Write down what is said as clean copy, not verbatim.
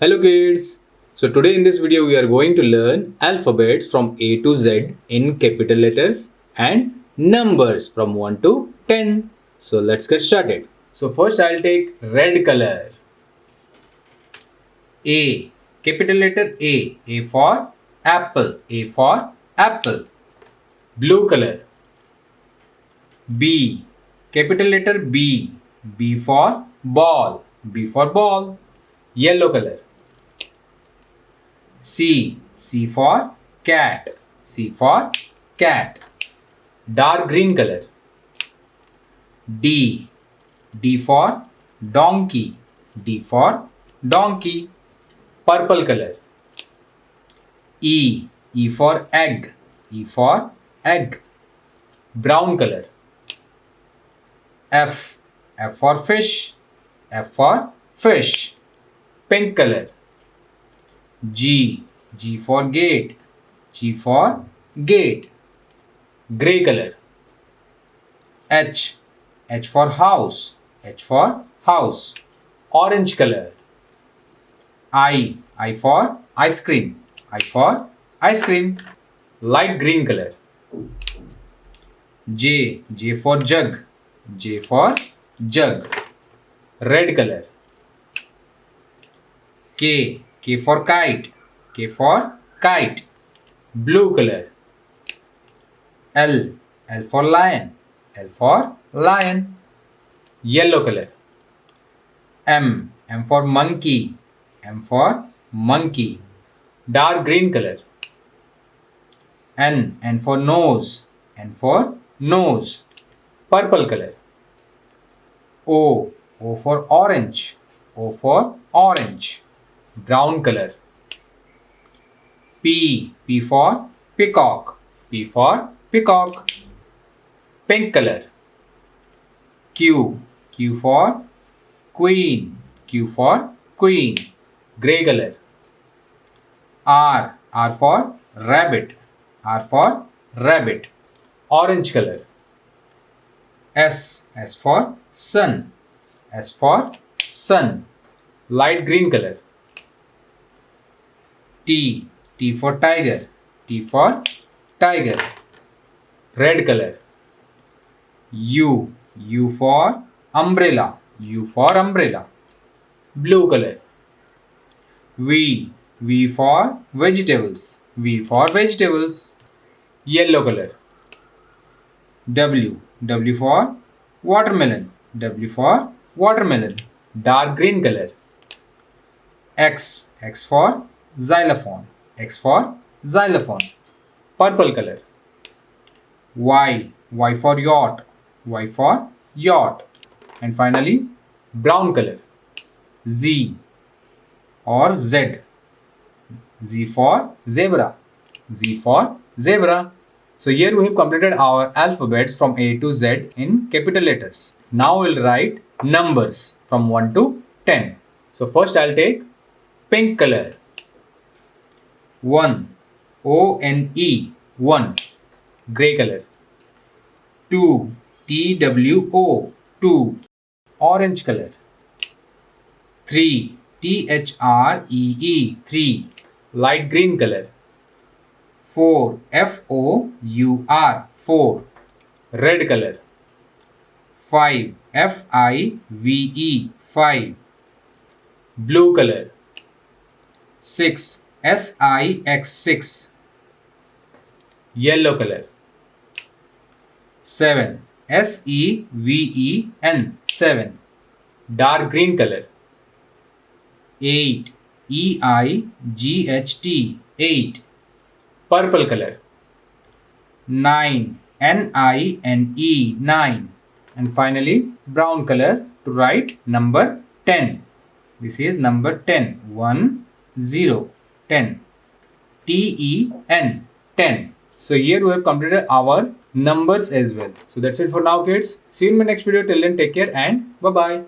Hello kids! So today in this video we are going to learn alphabets from A to Z in capital letters and numbers from 1 to 10. So let's get started. So first I'll take red color. A. Capital letter A. A for apple. A for apple. Blue color. B. Capital letter B. B for ball. B for ball. Yellow color. C. C for cat. C for cat. Dark green color. D. D for donkey. D for donkey. Purple color. E. E for egg. E for egg. Brown color. F. F for fish. F for fish. Pink color. G. G for gate. G for gate. Grey color. H. H for house. H for house. Orange color. I. I for ice cream. I for ice cream. Light green color. J. J for jug. J for jug. Red color. K. K for kite. K for kite. Blue color. L. L for lion. L for lion. Yellow color. M. M for monkey. M for monkey. Dark green color. N. N for nose. N for nose. Purple color. O. O for orange. O for orange. Brown color. P. P for peacock. P for peacock. Pink color. Q. Q for queen. Q for queen. Grey color. R. R for rabbit. R for rabbit. Orange color. S. S for sun. S for sun. Light green color. T. T for tiger. T for tiger. Red color. U. U for umbrella. U for umbrella. Blue color. V. V for vegetables. V for vegetables. Yellow color. W. W for watermelon. W for watermelon. Dark green color. X. X for xylophone. X for xylophone. Purple color. Y. Y for yacht. Y for yacht. And finally, brown color. Z or Z. Z for zebra. Z for zebra. So here we have completed our alphabets from A to Z in capital letters. Now we'll write numbers from 1 to 10. So first I'll take pink color. 1. O-N-E. 1. Grey color. 2. T-W-O. 2. Orange color. 3. T-H-R-E-E. 3. Light green color. 4. F-O-U-R. 4. Red color. 5. F-I-V-E. 5. Blue color. 6. S-I-X. 6. Yellow color. 7. S-E-V-E-N. 7. Dark green color. 8. E-I-G-H-T. 8. Purple color. 9. N-I-N-E. 9. And finally, brown color to write number 10. This is number 10. 1, 0, 10. T-E-N. 10. So here we have completed our numbers as well. So that's it for now, kids. See you in my next video. Till then, take care and bye-bye.